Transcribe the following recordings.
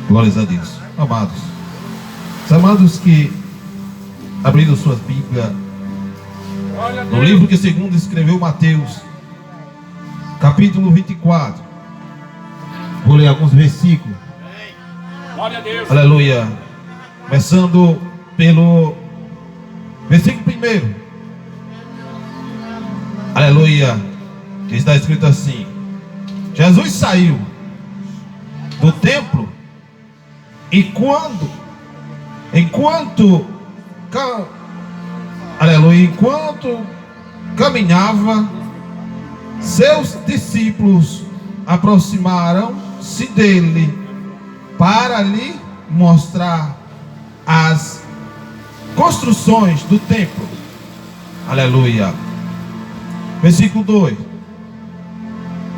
Glórias a Deus. Amados, os amados que abriram suas Bíblias no livro que segundo escreveu Mateus, capítulo 24. Vou ler alguns versículos. Glória a Deus. Aleluia. Começando pelo versículo 1. Aleluia. Que está escrito assim: Jesus saiu do templo e enquanto caminhava, seus discípulos aproximaram-se dele para lhe mostrar as construções do templo. Aleluia. Versículo 2: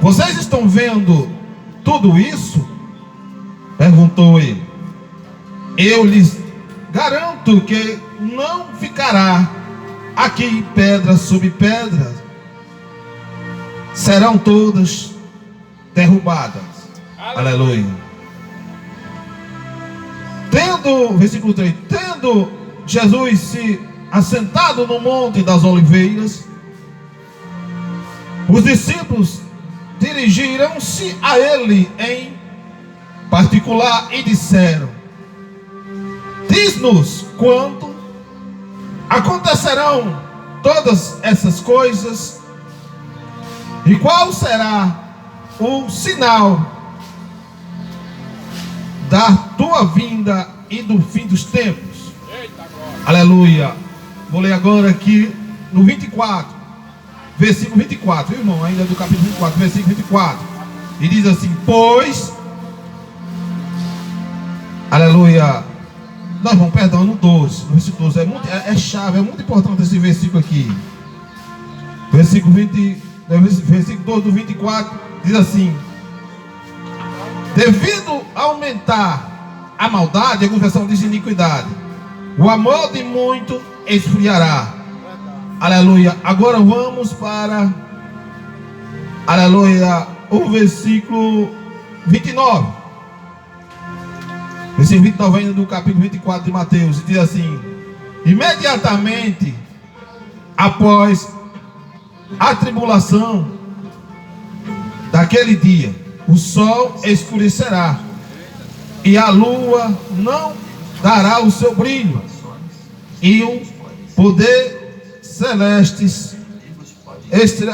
vocês estão vendo tudo isso? Perguntou ele. Eu lhes garanto que não ficará aqui pedra sobre pedra, serão todas derrubadas. Aleluia. Versículo 3: tendo Jesus se assentado no Monte das Oliveiras, os discípulos dirigiram-se a ele em particular e disseram: diz-nos quando acontecerão todas essas coisas, e qual será o sinal da tua vinda e do fim dos tempos. Aleluia. Vou ler agora aqui no 24, versículo 24, viu, irmão? Ainda do capítulo 24, versículo 24. E diz assim: pois, aleluia. Nós vamos, perdão, no 12, no versículo 12. É chave, é muito importante esse versículo aqui. Versículo 12 do 24 diz assim: devido a aumentar a maldade, alguma versão diz iniquidade, o amor de muito esfriará. Aleluia. Agora vamos para, aleluia, o versículo 29. Versículo 29 ainda do capítulo 24 de Mateus. Diz assim: imediatamente após a tribulação daquele dia, o sol escurecerá e a lua não dará o seu brilho, e o poder celestes,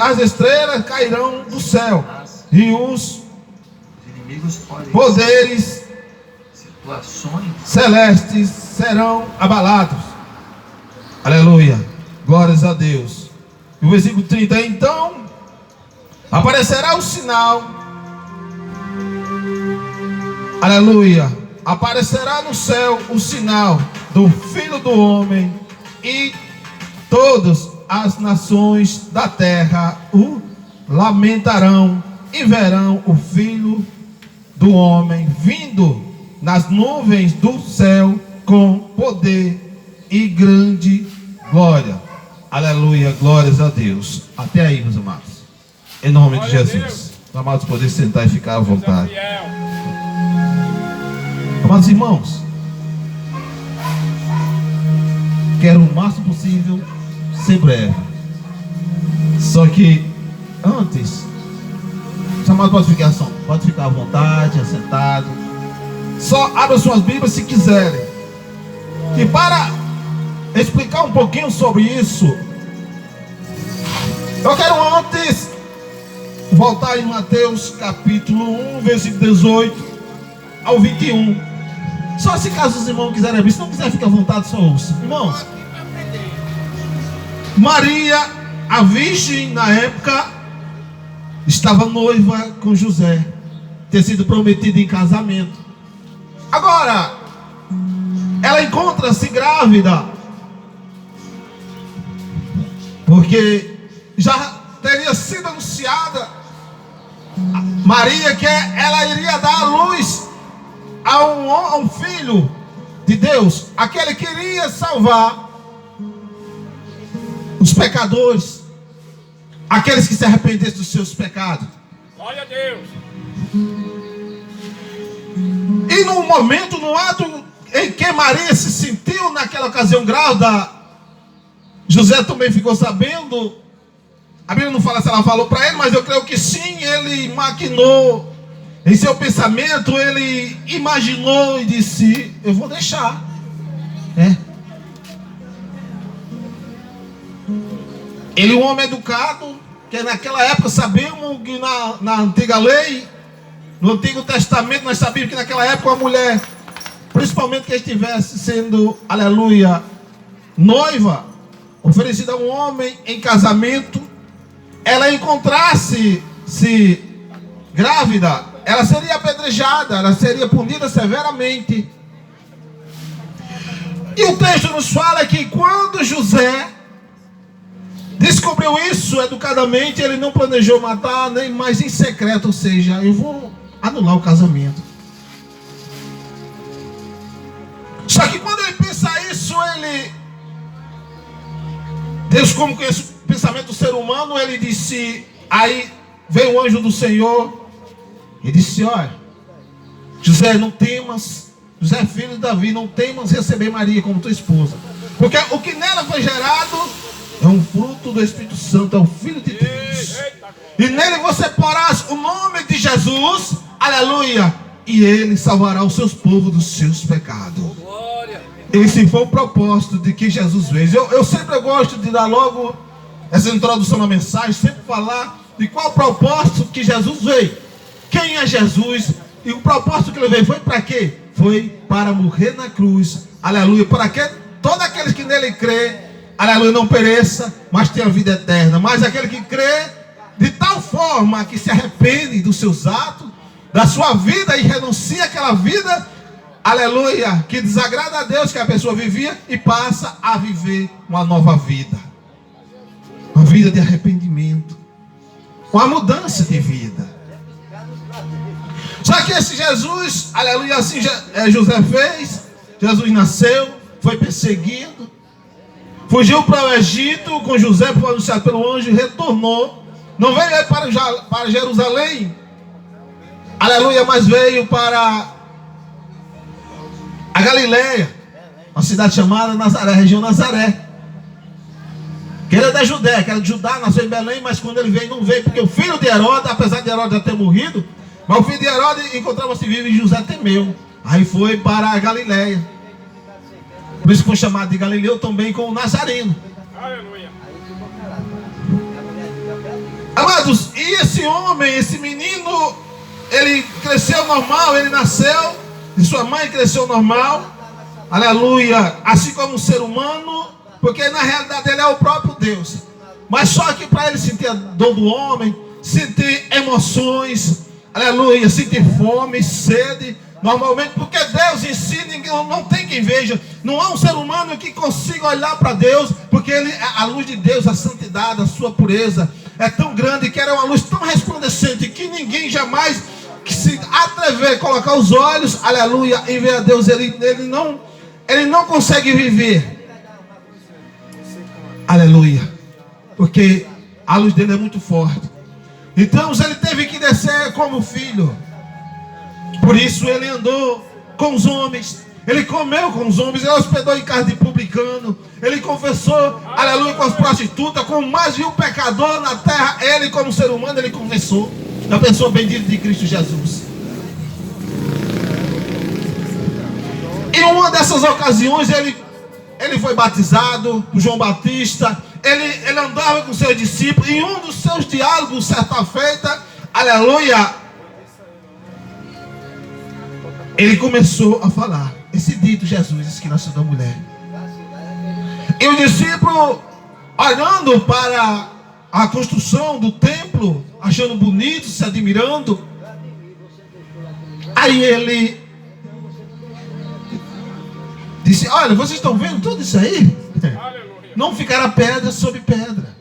as estrelas cairão do céu, e os poderes celestes serão abalados. Aleluia. Glórias a Deus. E o versículo 30: então aparecerá o sinal, aleluia, aparecerá no céu o sinal do Filho do Homem, e todas as nações da terra o lamentarão e verão o Filho do Homem vindo nas nuvens do céu com poder e grande glória. Aleluia, glórias a Deus. Até aí, meus amados, em nome de Jesus. Os amados poderem sentar e ficar à vontade. Amados irmãos, quero o máximo possível ser breve. Só que antes, os amados pode ficar à vontade, assentado. Só abra suas Bíblias se quiserem. E para explicar um pouquinho sobre isso, eu quero antes voltar em Mateus capítulo 1, versículo 18 ao 21. Só se caso os irmãos quiserem abrir. Se não quiser, fica à vontade, só ouça. Irmãos, Maria, a virgem na época, estava noiva com José, ter sido prometida em casamento. Agora, ela encontra-se grávida, porque já teria sido anunciada Maria que ela iria dar à luz a um filho de Deus, aquele que iria salvar os pecadores, aqueles que se arrependessem dos seus pecados. Glória a Deus. E no momento, no ato em que Maria se sentiu naquela ocasião grávida, José também ficou sabendo. A Bíblia não fala se ela falou para ele, mas eu creio que sim. Ele maquinou em seu pensamento, ele imaginou e disse: eu vou deixar. Ele é um homem educado, que naquela época sabemos que na antiga lei, no Antigo Testamento, nós sabíamos que naquela época a mulher, principalmente que estivesse sendo, aleluia, noiva, oferecida a um homem em casamento, ela encontrasse-se grávida, ela seria apedrejada, ela seria punida severamente. E o texto nos fala que quando José descobriu isso educadamente, ele não planejou matar, nem mais em secreto, ou seja, eu vou anular o casamento. Só que quando ele pensa isso, Deus, como conhece o pensamento do ser humano, ele disse, aí veio o anjo do Senhor e disse: olha, José, não temas, José filho de Davi, não temas receber Maria como tua esposa, porque o que nela foi gerado é um fruto do Espírito Santo, é o Filho de Deus. E nele você porás o nome de Jesus, aleluia, e ele salvará os seus povos dos seus pecados. Esse foi o propósito de que Jesus veio. Eu sempre gosto de dar logo essa introdução na mensagem, sempre falar de qual o propósito que Jesus veio. Quem é Jesus? E o propósito que ele veio foi para quê? Foi para morrer na cruz, aleluia, para que todos aqueles que nele crê, aleluia, não pereça, mas tenha vida eterna. Mas aquele que crê de tal forma que se arrepende dos seus atos, da sua vida, e renuncia àquela vida, aleluia, que desagrada a Deus, que a pessoa vivia, e passa a viver uma nova vida, uma vida de arrependimento, uma mudança de vida. Só que esse Jesus, aleluia, assim José fez. Jesus nasceu, foi perseguido, fugiu para o Egito com José, foi anunciado pelo anjo, retornou. Não veio aí para Jerusalém, aleluia, mas veio para a Galileia, uma cidade chamada Nazaré, região Nazaré, que era da Judéia, que era de Judá, nasceu em Belém, mas quando ele veio, não veio, porque o filho de Herodes, apesar de Herodes já ter morrido, mas o filho de Herodes encontrava-se vivo e José temeu. Aí foi para a Galileia. Por isso foi chamado de Galileu também com o Nazareno. Aleluia. Amados, e esse homem, esse menino, ele cresceu normal, ele nasceu, e sua mãe cresceu normal, aleluia, assim como um ser humano, porque na realidade ele é o próprio Deus. Mas só que para ele sentir a dor do homem, sentir emoções, aleluia, sentir fome, sede, normalmente, porque Deus em si, ninguém, não tem quem veja. Não há um ser humano que consiga olhar para Deus, porque a luz de Deus, a santidade, a sua pureza é tão grande, que era uma luz tão resplandecente, que ninguém jamais que se atrever a colocar os olhos, aleluia, em ver a Deus, ele não consegue viver, aleluia, porque a luz dele é muito forte. Então ele teve que descer como filho. Por isso ele andou com os homens, ele comeu com os homens, ele hospedou em casa de publicano, ele confessou, aleluia, com as prostitutas, com o mais vil pecador na terra. Ele, como ser humano, ele confessou da pessoa bendita de Cristo Jesus. Em uma dessas ocasiões ele foi batizado por João Batista. Ele andava com seus discípulos. Em um dos seus diálogos, certa feita, aleluia, ele começou a falar esse dito Jesus, esse que nasceu da mulher. E o discípulo, olhando para a construção do templo, achando bonito, se admirando, aí ele disse: olha, vocês estão vendo tudo isso aí? Não ficará pedra sobre pedra.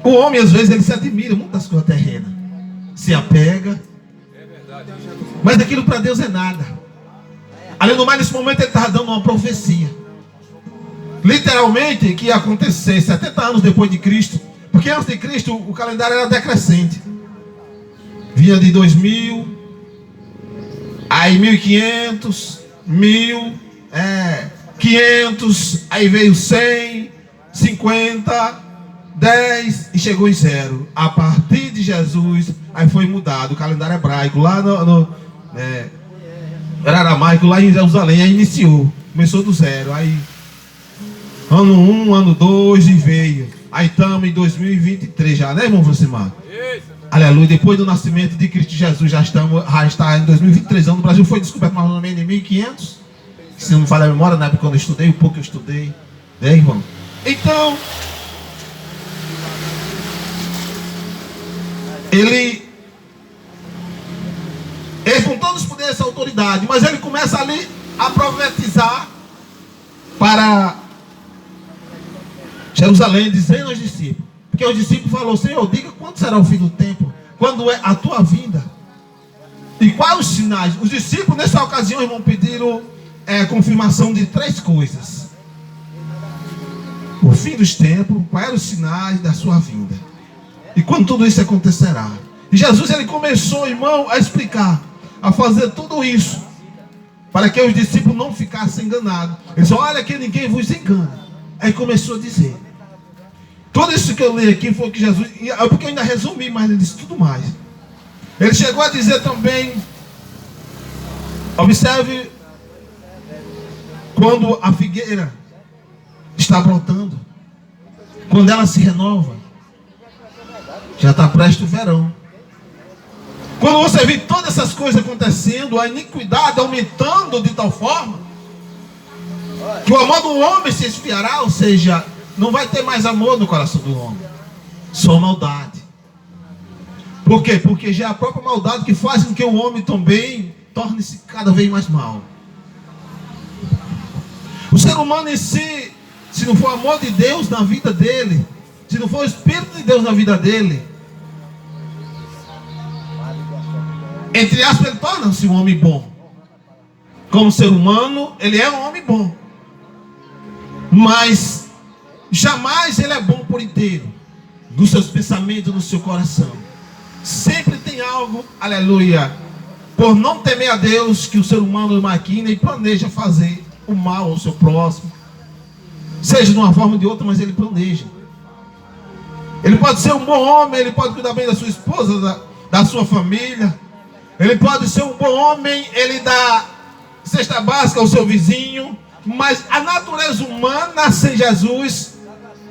O homem às vezes ele se admira muito das coisas terrenas, se apega, mas aquilo para Deus é nada. Além do mais, nesse momento ele estava dando uma profecia, literalmente, que ia acontecer 70 anos depois de Cristo, porque antes de Cristo o calendário era decrescente. vinha de 2000, aí 1500, 1000, 500, aí veio 100, 50, 10 e chegou em 0. A partir de Jesus, aí foi mudado o calendário hebraico lá era aramaico, lá em Jerusalém, aí iniciou, começou do 0, aí ano 1, ano 2 e veio. Aí estamos em 2023 já, né, irmão Francimar? Aleluia, depois do nascimento de Cristo Jesus, já está em 2023 anos. O Brasil foi descoberto mais ou menos em 1500, se não me falha a memória, na época quando eu estudei, o pouco que eu estudei, né, irmão? Então, ele com todos os poderes e autoridade, mas ele começa ali a profetizar para Jerusalém, dizendo aos discípulos, porque os discípulos falaram: Senhor, diga quando será o fim do tempo, quando é a tua vinda, e quais os sinais. Os discípulos nessa ocasião, irmão, pediram confirmação de 3 coisas: o fim dos tempos, quais eram os sinais da sua vinda, e quando tudo isso acontecerá. E Jesus, ele começou, irmão, a explicar, a fazer tudo isso, para que os discípulos não ficassem enganados. Ele disse: olha que ninguém vos engana. Aí começou a dizer, tudo isso que eu li aqui foi o que Jesus, porque eu ainda resumi, mas ele disse tudo mais. Ele chegou a dizer também, observe, quando a figueira está brotando, quando ela se renova, já está prestes o verão. Quando você vê todas essas coisas acontecendo, a iniquidade aumentando de tal forma que o amor do homem se esfriará, ou seja, não vai ter mais amor no coração do homem, só maldade. Por quê? Porque já é a própria maldade que faz com que o homem também torne-se cada vez mais mal. O ser humano em si, se não for o amor de Deus na vida dele, se não for o Espírito de Deus na vida dele, entre aspas, ele torna-se um homem bom. Como ser humano, ele é um homem bom, mas jamais ele é bom por inteiro, nos seus pensamentos, no seu coração. Sempre tem algo, aleluia, por não temer a Deus, que o ser humano maquina e planeja fazer o mal ao seu próximo, seja de uma forma ou de outra, mas ele planeja. Ele pode ser um bom homem, ele pode cuidar bem da sua esposa, da sua família. Ele pode ser um bom homem, ele dá cesta básica ao seu vizinho. Mas a natureza humana, sem Jesus,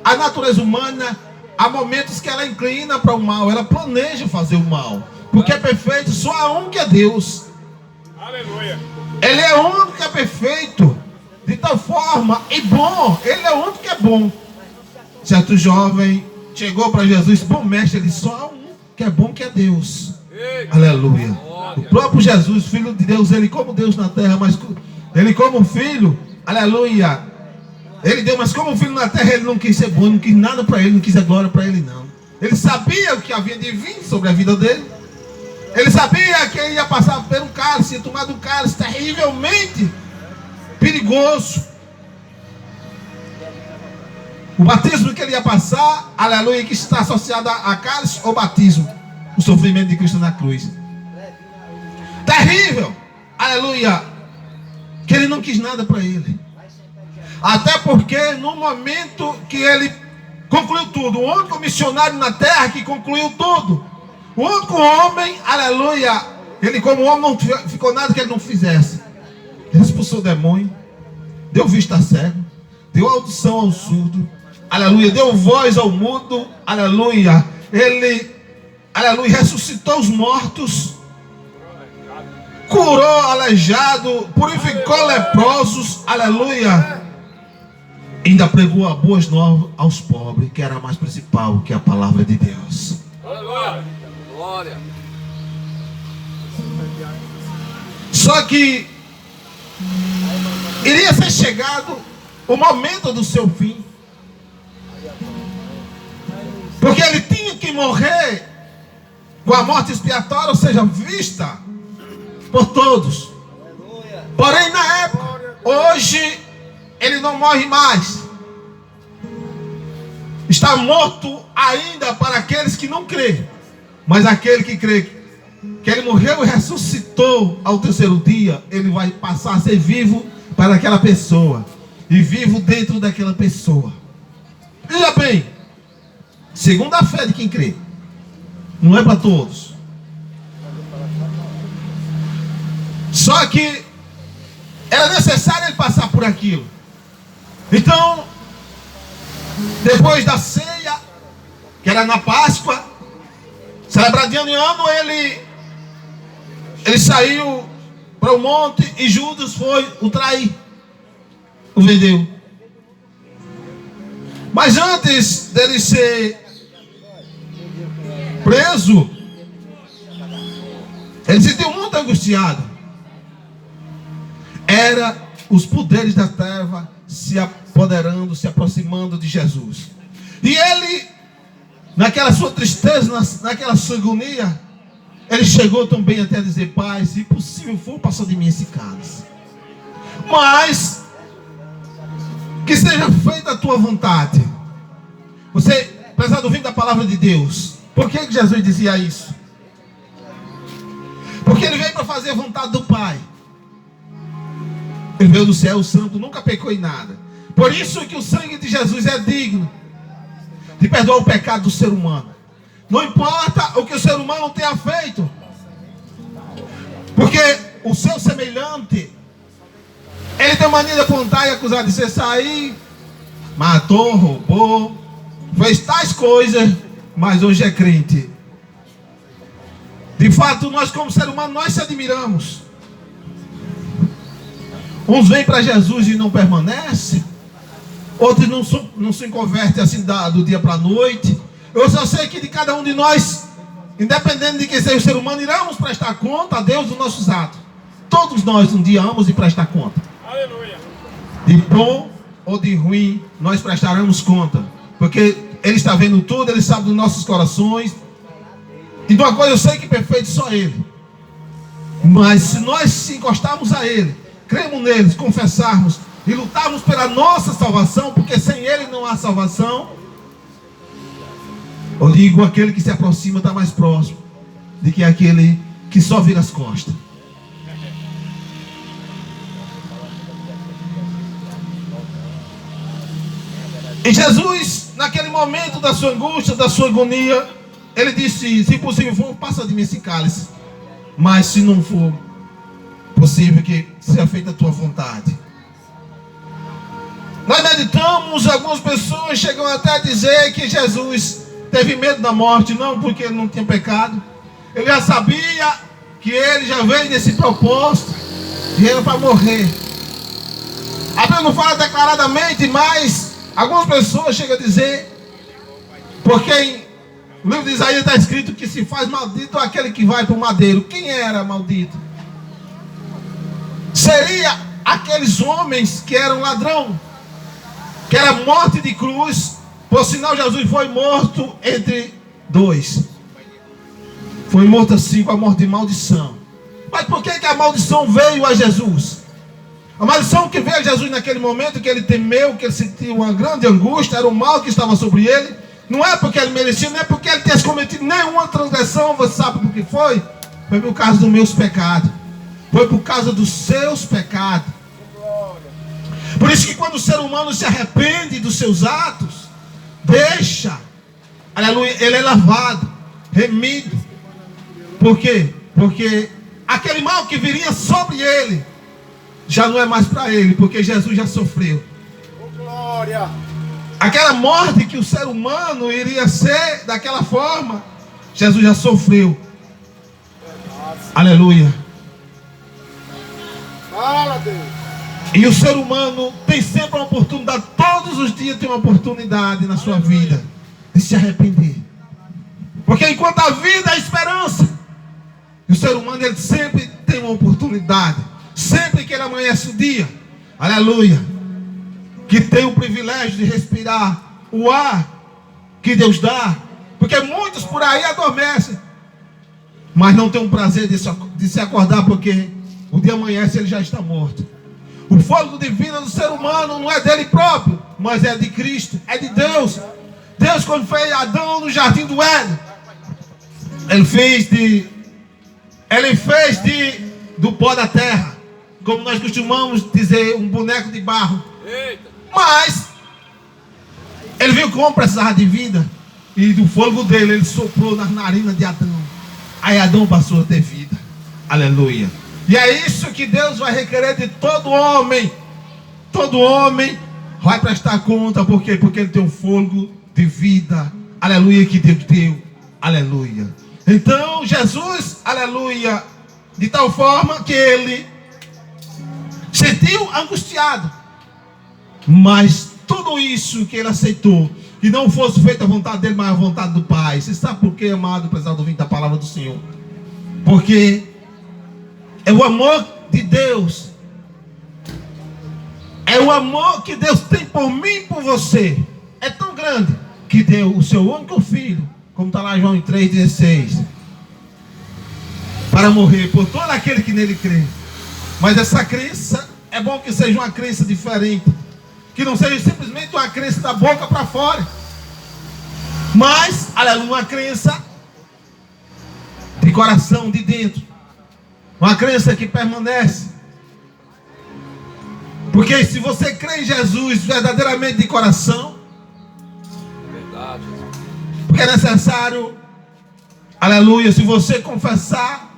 a natureza humana, há momentos que ela inclina para o mal, ela planeja fazer o mal, porque é perfeito, só há um que é Deus. Aleluia. Ele é o único que é perfeito, de tal forma, e bom, ele é o único que é bom. Certo jovem chegou para Jesus e disse: bom mestre, ele só há um que é bom, que é Deus. Aleluia. O próprio Jesus, Filho de Deus, ele como Deus na terra, mas ele como filho, aleluia, ele deu, mas como filho na terra, ele não quis ser bom, não quis nada para ele, não quis a glória para ele, não. Ele sabia o que havia de vir sobre a vida dele. Ele sabia que ele ia passar por um cálice, ia tomar um cálice terrivelmente perigoso. O batismo que ele ia passar, aleluia, que está associado a cálice ou batismo, o sofrimento de Cristo na cruz. Terrível, aleluia, que ele não quis nada para ele. Até porque no momento que ele concluiu tudo, o único missionário na terra que concluiu tudo, o único homem, aleluia, ele como homem não ficou nada que ele não fizesse. Ele expulsou o demônio, deu vista a cego, deu audição ao surdo, aleluia, deu voz ao mudo, aleluia, ele, aleluia, ressuscitou os mortos, curou aleijado, purificou leprosos, aleluia, ainda pregou a boas novas aos pobres, que era a mais principal, que é a palavra de Deus. Glória. Glória. Só que iria ser chegado o momento do seu fim, porque ele tinha que morrer com a morte expiatória, ou seja, vista por todos. Porém, na época, hoje, ele não morre mais. Está morto ainda para aqueles que não creem. Mas aquele que crê que ele morreu e ressuscitou ao terceiro dia, ele vai passar a ser vivo para aquela pessoa, e vivo dentro daquela pessoa. Veja bem, segundo a fé de quem crê, não é para todos. Só que era necessário ele passar por aquilo. Então, depois da ceia, que era na Páscoa, celebrado de ano em ano, ele saiu para o monte e Judas foi o trair, o vendeu. Mas antes dele ser preso, ele se sentiu muito angustiado. Era os poderes da treva se apoderando, se aproximando de Jesus. E ele, naquela sua tristeza, naquela sua agonia, ele chegou também até a dizer: Pai, se possível for, passa de mim esse cálice, mas que seja feita a tua vontade. Você, prezado ouvinte da palavra de Deus, por que Jesus dizia isso? Porque ele veio para fazer a vontade do Pai. Ele veio do céu santo, nunca pecou em nada. Por isso que o sangue de Jesus é digno de perdoar o pecado do ser humano. Não importa o que o ser humano tenha feito, porque o seu semelhante, ele tem mania de apontar e acusar de ser sair, matou, roubou, fez tais coisas, mas hoje é crente. De fato, nós como ser humano, nós se admiramos. Uns vêm para Jesus e não permanecem, outros não se convertem assim do dia para a noite. Eu só sei que de cada um de nós, independente de quem seja o ser humano, iremos prestar conta a Deus dos nossos atos. Todos nós um dia vamos de prestar conta. Aleluia. De bom ou de ruim, nós prestaremos conta, porque Ele está vendo tudo, Ele sabe dos nossos corações. E de uma coisa eu sei que perfeito só Ele. Mas se nós se encostarmos a Ele, cremos nele, confessarmos e lutarmos pela nossa salvação, porque sem Ele não há salvação. Eu digo, aquele que se aproxima está mais próximo do que aquele que só vira as costas. E Jesus, naquele momento da sua angústia, da sua agonia, ele disse: se possível for, passa de mim esse cálice, mas se não for possível, que seja feita a tua vontade. Nós meditamos, algumas pessoas chegam até a dizer que Jesus teve medo da morte, não porque ele não tinha pecado. Ele já sabia que ele já veio nesse propósito e era para morrer. A Bíblia não fala declaradamente, mas algumas pessoas chegam a dizer, porque no livro de Isaías está escrito que se faz maldito aquele que vai para o madeiro. Quem era maldito? Seria aqueles homens que eram ladrão, que era morte de cruz. Por sinal, Jesus foi morto entre dois. Foi morto assim, com a morte de maldição. Mas por que a maldição veio a Jesus? A maldição que veio a Jesus naquele momento, que ele temeu, que ele sentiu uma grande angústia, era o mal que estava sobre ele. Não é porque ele merecia, não é porque ele tinha cometido nenhuma transgressão. Você sabe por que foi? Foi por causa dos meus pecados. Foi por causa dos seus pecados. Por isso que quando o ser humano se arrepende dos seus atos, deixa, aleluia, ele é lavado, remido. Por quê? Porque aquele mal que viria sobre ele já não é mais para ele, porque Jesus já sofreu. Glória. Aquela morte que o ser humano iria ser daquela forma, Jesus já sofreu. Aleluia. Fala, Deus. E o ser humano tem sempre uma oportunidade, todos os dias tem uma oportunidade na sua vida de se arrepender. Porque enquanto a vida é esperança, o ser humano ele sempre tem uma oportunidade, sempre que ele amanhece o dia, aleluia, que tem o privilégio de respirar o ar que Deus dá. Porque muitos por aí adormecem, mas não tem o prazer de se acordar, porque o dia amanhece e ele já está morto. O fôlego divino do ser humano não é dele próprio, mas é de Cristo, é de Deus. Deus, quando fez Adão no jardim do Éden, ele fez Ele fez do pó da terra, como nós costumamos dizer, um boneco de barro. Mas ele viu como precisava de vida, e do fogo dele ele soprou nas narinas de Adão. Aí Adão passou a ter vida. Aleluia. E é isso que Deus vai requerer de todo homem. Todo homem vai prestar conta. Por quê? Porque ele tem um fogo de vida. Aleluia, que Deus deu. Aleluia. Então Jesus, aleluia, de tal forma que ele sentiu angustiado. Mas tudo isso que ele aceitou, que não fosse feita a vontade dele, mas a vontade do Pai. Você sabe por quê, amado, apesar do ouvinte da palavra do Senhor? Porque é o amor de Deus. É o amor que Deus tem por mim e por você. É tão grande que deu o seu único filho, como está lá em João 3,16, para morrer por todo aquele que nele crê. Mas essa crença, é bom que seja uma crença diferente, que não seja simplesmente uma crença da boca para fora, mas, aleluia, uma crença de coração, de dentro, uma crença que permanece. Porque se você crê em Jesus verdadeiramente de coração, porque é necessário, aleluia, se você confessar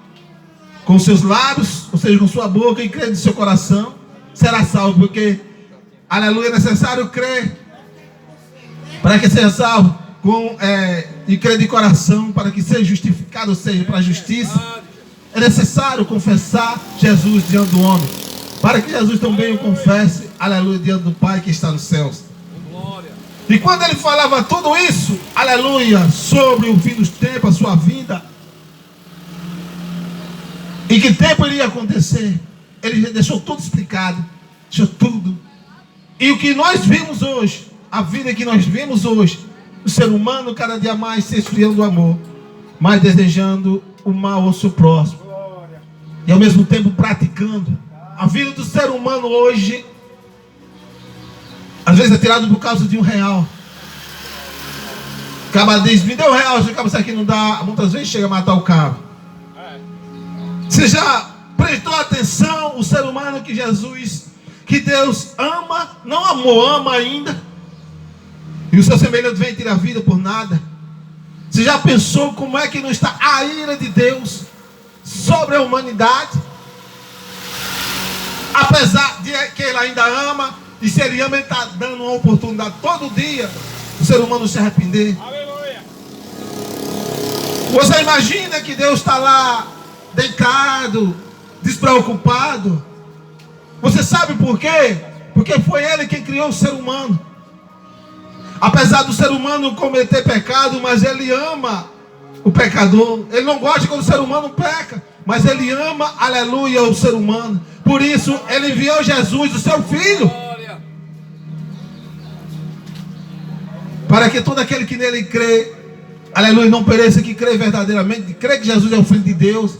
com seus lábios, ou seja, com sua boca, e crer de seu coração, será salvo. Porque, aleluia, é necessário crer para que seja salvo, e crer de coração para que seja justificado, ou seja, para a justiça. É necessário confessar Jesus diante do homem, para que Jesus também o confesse, aleluia, diante do Pai que está nos céus. E quando ele falava tudo isso, aleluia, sobre o fim dos tempos, a sua vinda, e que tempo iria acontecer, ele já deixou tudo explicado, deixou tudo. E o que nós vimos hoje, a vida que nós vemos hoje, o ser humano cada dia mais se esfriando do amor, mais desejando o mal ao seu próximo, e ao mesmo tempo praticando. A vida do ser humano hoje, às vezes é tirado por causa de R$1. O cara diz, me deu R$1, se o cara isso aqui não dá, muitas vezes chega a matar o cara. Você já prestou atenção, o ser humano que Jesus, que Deus ama, não amou, ama ainda, e o seu semelhante vem tirar a vida por nada? Você já pensou como é que não está a ira de Deus sobre a humanidade? Apesar de que ele ainda ama, e se ele ama, ele está dando uma oportunidade todo dia o ser humano se arrepender. Aleluia. Você imagina que Deus está lá deitado, despreocupado? Você sabe por quê? Porque foi ele quem criou o ser humano. Apesar do ser humano cometer pecado, mas ele ama o pecador. Ele não gosta quando o ser humano peca, mas ele ama, aleluia, o ser humano. Por isso ele enviou Jesus, o seu filho, para que todo aquele que nele crê, aleluia, não pereça, que crê verdadeiramente, crê que Jesus é o Filho de Deus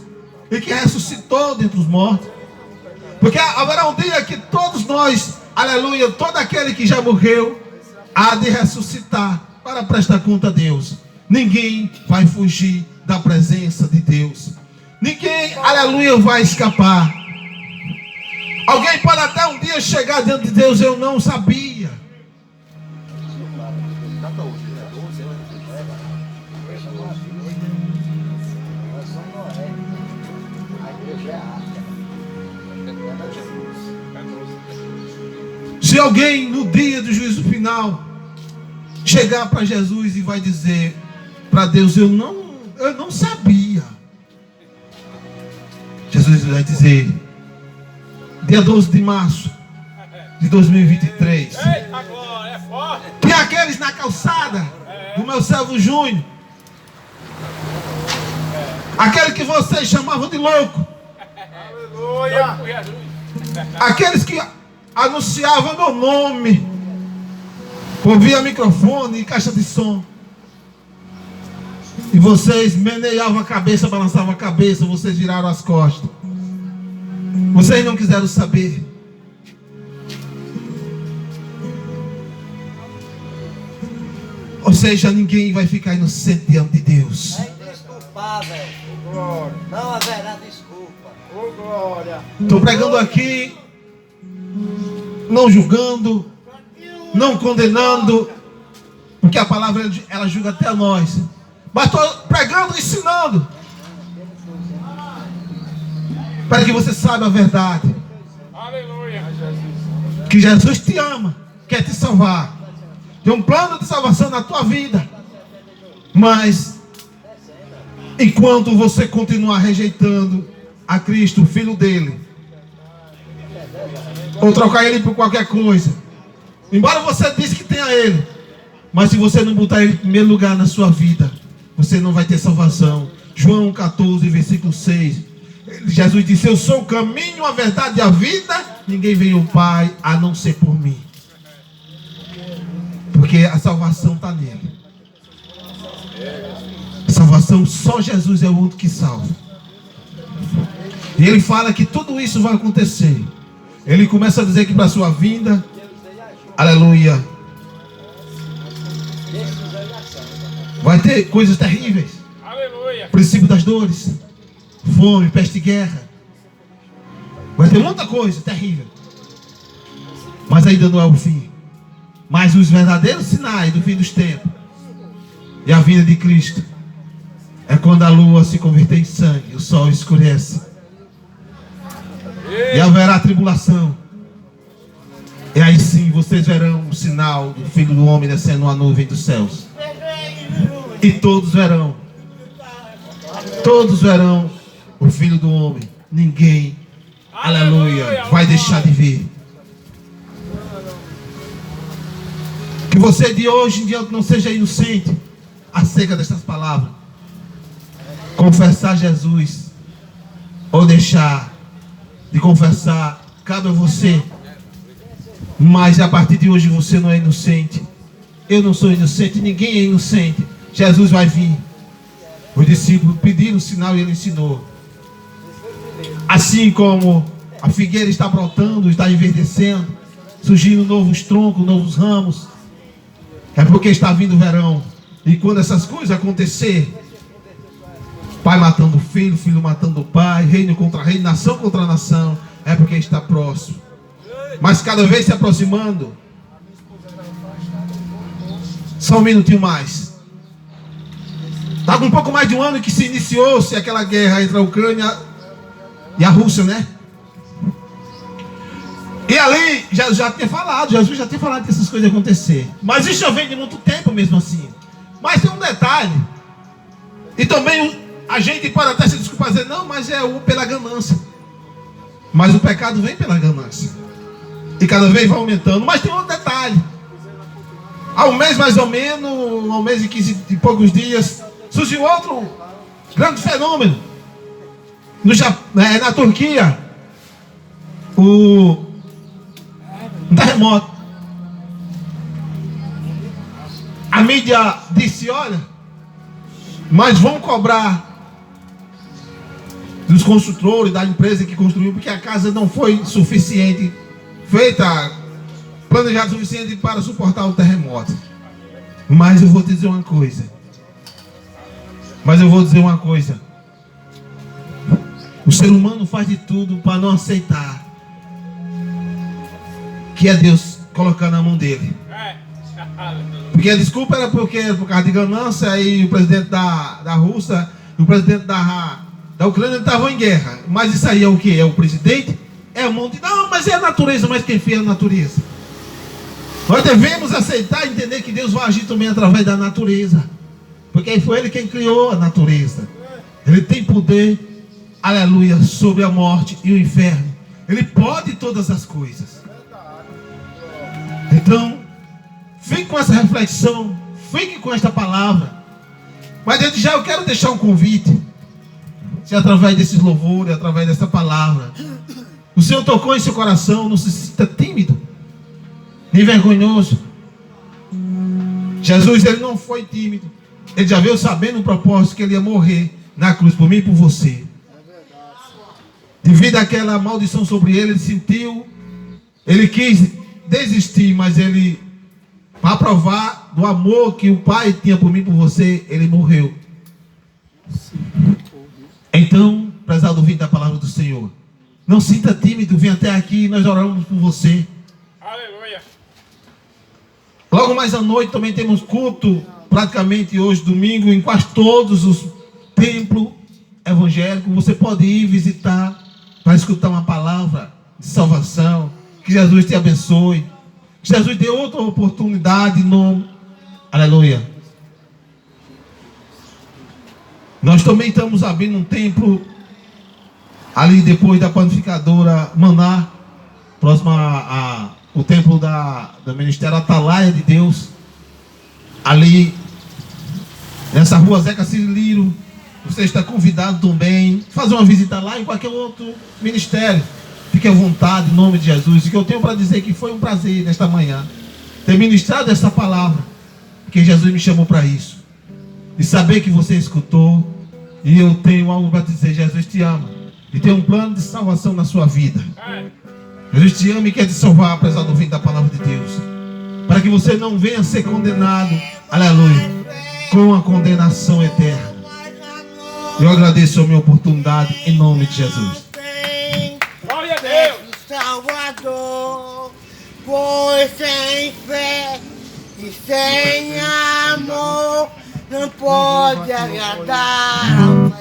e que ressuscitou dentre os mortos. Porque haverá um dia que todos nós, aleluia, todo aquele que já morreu há de ressuscitar para prestar conta a Deus. Ninguém vai fugir da presença de Deus. Ninguém, aleluia, vai escapar. Alguém pode até um dia chegar diante de Deus, eu não sabia. Se alguém no dia do juízo final chegar para Jesus e vai dizer para Deus, eu não sabia, Jesus vai dizer, dia 12 de março de 2023, que aqueles na calçada do meu servo Júnior, aquele que vocês chamavam de louco, aqueles que anunciavam meu nome por via microfone e caixa de som, e vocês meneavam a cabeça, balançavam a cabeça, vocês viraram as costas, vocês não quiseram saber. Ou seja, ninguém vai ficar inocente diante de Deus. raspar, velho. Glória. Não haverá desculpa. Oh, glória. Estou pregando aqui, não julgando, não condenando, porque a palavra ela julga até a nós. Mas estou pregando e ensinando, para que você saiba a verdade. Aleluia. Que Jesus te ama, quer te salvar. Tem um plano de salvação na tua vida. Mas enquanto você continuar rejeitando a Cristo, o Filho dele, ou trocar ele por qualquer coisa, embora você disse que tenha ele, mas se você não botar ele em primeiro lugar na sua vida, você não vai ter salvação. João 14, versículo 6. Jesus disse: eu sou o caminho, a verdade e a vida. Ninguém veio ao Pai a não ser por mim. Porque a salvação está nele. A salvação, só Jesus é o único que salva. E ele fala que tudo isso vai acontecer. Ele começa a dizer que para a sua vinda, aleluia, vai ter coisas terríveis. Aleluia. Princípio das dores, fome, peste e guerra. Vai ter muita coisa terrível. Mas ainda não é o fim. Mas os verdadeiros sinais do fim dos tempos e a vinda de Cristo é quando a lua se converter em sangue, o sol escurece e haverá tribulação. E aí sim vocês verão o sinal do Filho do Homem descendo uma nuvem dos céus. E todos verão o Filho do Homem. Ninguém, aleluia, vai deixar de ver. Que você de hoje em diante não seja inocente acerca destas palavras. Confessar Jesus ou deixar de confessar, cabe a você. Mas a partir de hoje você não é inocente. Eu não sou inocente, ninguém é inocente. Jesus vai vir. Os discípulos pediram o sinal e ele ensinou. Assim como a figueira está brotando, está enverdecendo, surgindo novos troncos, novos ramos, é porque está vindo o verão. E quando essas coisas acontecer, pai matando filho, filho matando pai, reino contra reino, nação contra nação, é porque está próximo. Mas cada vez se aproximando. Só um minutinho mais. Está com um pouco mais de um ano que se iniciou-se aquela guerra entre a Ucrânia e a Rússia, né? E ali, Jesus já tinha falado que essas coisas iam acontecer. Mas isso já vem de muito tempo mesmo assim. Mas tem um detalhe. E também a gente pode até se desculpar e dizer, não, mas é pela ganância. Mas o pecado vem pela ganância. E cada vez vai aumentando. Mas tem outro detalhe. Há um mês mais ou menos, um mês e 15 e poucos dias, surgiu outro grande fenômeno. Na Turquia, um terremoto. A mídia disse, olha, mas vão cobrar dos construtores, da empresa que construiu, porque a casa não foi suficiente, planejada o suficiente para suportar o terremoto. Mas eu vou te dizer uma coisa. O ser humano faz de tudo para não aceitar que é Deus colocar na mão dele. Porque a desculpa era por causa de ganância. E o presidente da Rússia e o presidente da Ucrânia estavam em guerra. Mas isso aí é o que? É o presidente? É a mão de... Não, mas é a natureza. Mas quem fez a natureza? Nós devemos aceitar e entender que Deus vai agir também através da natureza. Porque foi Ele quem criou a natureza. Ele tem poder, aleluia, sobre a morte e o inferno. Ele pode todas as coisas. Então, fique com essa reflexão, fique com esta palavra. Mas desde já eu quero deixar um convite. Se através desses louvores, através dessa palavra, o Senhor tocou em seu coração, não se sinta tímido, nem vergonhoso. Jesus, ele não foi tímido. Ele já veio sabendo o propósito que ele ia morrer na cruz por mim e por você. Devido àquela maldição sobre ele, ele sentiu, ele quis desistir, mas ele, para provar do amor que o Pai tinha por mim e por você, ele morreu. Então, prezado ouvinte da palavra do Senhor, não sinta tímido, vem até aqui e nós oramos por você. Aleluia. Logo mais à noite também temos culto, praticamente hoje, domingo, em quase todos os templos evangélicos. Você pode ir visitar para escutar uma palavra de salvação. Que Jesus te abençoe. Que Jesus dê outra oportunidade em nome. Aleluia. Nós também estamos abrindo um templo ali depois da panificadora Maná, próximo o templo do Ministério Atalaia de Deus, ali nessa rua Zeca Ciriliro. Você está convidado também a fazer uma visita lá em qualquer outro ministério. Fique à vontade em nome de Jesus. E que eu tenho para dizer que foi um prazer nesta manhã ter ministrado essa palavra, porque Jesus me chamou para isso. E saber que você escutou. E eu tenho algo para dizer. Jesus te ama e tem um plano de salvação na sua vida. Jesus te ama e quer te salvar, apesar do ouvinte da palavra de Deus, para que você não venha ser condenado, aleluia, com a condenação eterna. Eu agradeço a minha oportunidade em nome de Jesus. Glória a Deus. Salvador, pois sem fé e sem amor não pode agradar ao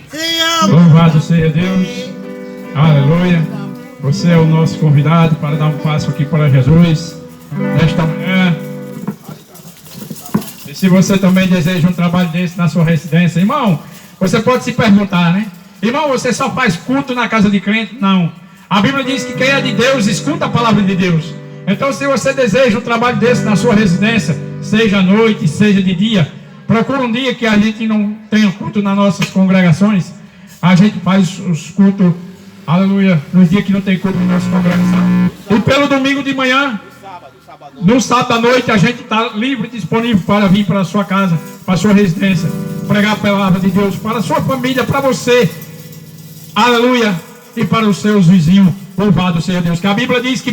Senhor. Louvado seja Deus. Aleluia. Você é o nosso convidado para dar um passo aqui para Jesus nesta manhã. E se você também deseja um trabalho desse na sua residência, irmão, você pode se perguntar, né? Irmão, você só faz culto na casa de crente? Não. A Bíblia diz que quem é de Deus escuta a palavra de Deus. Então, se você deseja um trabalho desse na sua residência, seja à noite, seja de dia, procura um dia que a gente não tenha culto nas nossas congregações. A gente faz os cultos, aleluia, nos dias que não tem culto na nossa congregação. E pelo domingo de manhã, no sábado à noite, a gente está livre e disponível para vir para a sua casa, para a sua residência, pregar a palavra de Deus para a sua família, para você, aleluia, e para os seus vizinhos. Louvado seja Deus. Que a Bíblia diz que